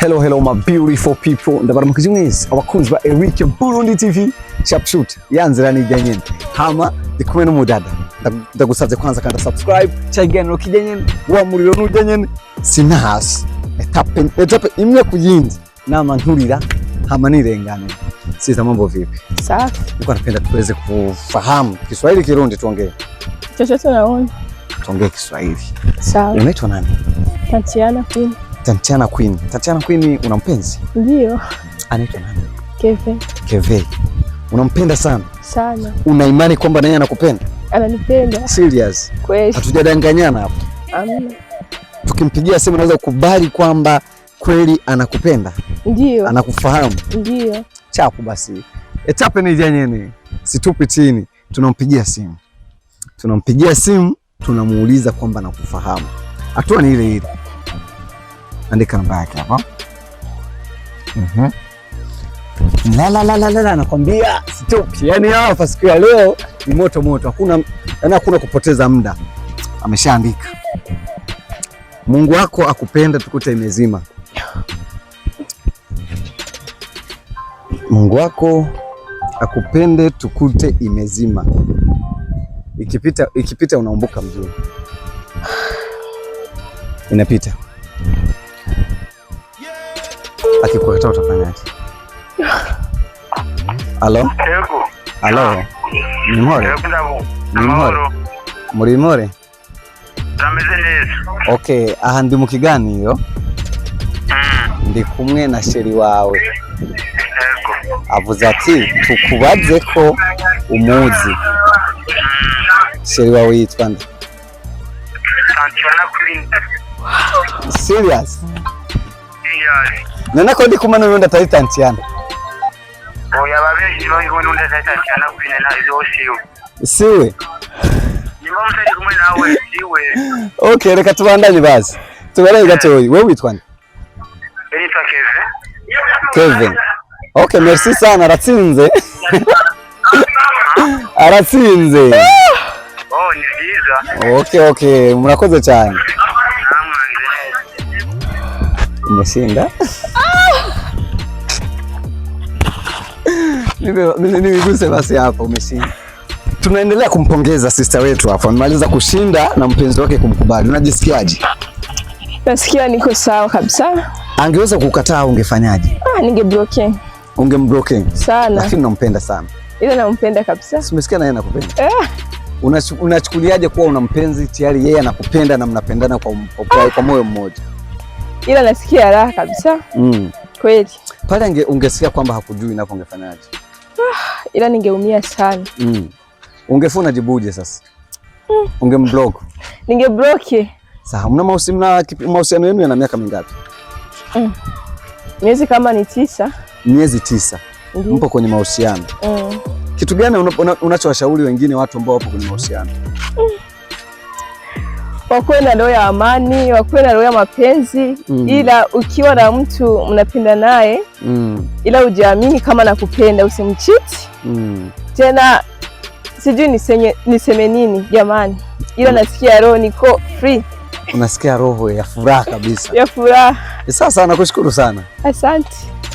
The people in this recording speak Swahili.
Hello my beautiful people. Ndabaramukije mwese abakunzi ba Eric Burundi TV. Sharpshoot yanzirani ijyanye hama ndikumwe n'umudada. Ndagusavye kwanza kanda subscribe cyaganiro kijyanye wa muriro n'ujyanye sinahasi. Etape imwe kuyindi nama nturira hama nirengane. Sita mambo vipi? Safi. Niko napenda tuweze kufahamu Kiswahili Kirundi tuongee. Chochote naona. Tuongee Kiswahili. Sawa. Unaitwa nani? Tatiana Queen. Tatiana Queen. Tatiana Queen una mpenzi? Ndio. Anaitwa nani? Keve. Keve. Unampenda sana? Sana. Una imani kwamba naye anakupenda? Ananipenda. Serious? Kweli. Hatujadanganyana hapo. Amina. Tukimpigia simu unaweza kukubali kwamba kweli anakupenda? Ndio. Anakufahamu? Ndio. Chapu basi. Etape ni janyeni. Situpi chini. Tunampigia simu, tunamuuliza kwamba anakufahamu. Hatua ni ile ile. Andika namba yake hapa. La nakwambia stop. Yaani hapa siku ya leo ni moto. Hakuna kupoteza muda. Ameshaandika. Mungu wako akupenda tukute imezima. Mungu wako akupende tukute imezima. Ikipita unaumbuka mzuri. Inapita. Akikukataa utafanyaje? Halo? Halo? Nimore? Murimore? Rameze neza. Okay, aha ndi mu kiganiro. Ndi kumwe na sheri wawe. Avuze ati tukubaze ko umuzi. Sheri wawe yitwa nde? Tatiana Queen. Serious? Yes. Nana ko ndi kumana n'undi atari Tatiana. Oya babeshi bayiho n'undi atari Tatiana Queen na izo siwe. Siwe? Nimba mutari kumwe nawe siwe. Okay, reka tubandanye basi. Tubareye gatoyi. Wewe witwa nde? Benita Keve. Kevin. Okay, merci sana, aratsinze. Aratsinze. Oh, ni byiza. Okay, murakoze cyane. Namwanze neza. Umeshinda? Nibiguse basi hapa umeshinda. Tunaendelea kumpongeza sister wetu hapa. Amemaliza kushinda na mpenzi wake kumkubali. Unajisikiaje? Nasikia niko sawa kabisa. Angeweza kukataa ungefanyaje? Ningeblock. Ungeblock sana. Lakini unampenda sana. Ila nampenda kabisa. Umesikia na yeye anakupenda? Unachukuliaje kuwa una mpenzi tayari yeye anakupenda na mnapendana kwa moyo mmoja? Ila nasikia raha kabisa. Kweli. Pale ungesikia kwamba hakujui na ungefanyaje? Ila ningeumia sana. Ungefuna jibuje sasa? Ungemblock. Ningeblock. Sawa, mna mahusiano yenu yana miaka mingapi? Miezi kama ni 9. Miezi 9. Mpo kwenye mahusiano. Kitu gani unachowashauri wengine watu ambao wapo kwenye mahusiano? Wakuwe na roho ya amani, wakuwe na roho ya mapenzi. Ila ukiwa na mtu mnapenda naye, ila ujiamini kama nakupenda, usimcheat. Tena sijui niseme nini jamani. Ila nasikia roho niko free. Unasikia roho ya furaha kabisa. Ya furaha. Sasa nakushukuru sana. Asante.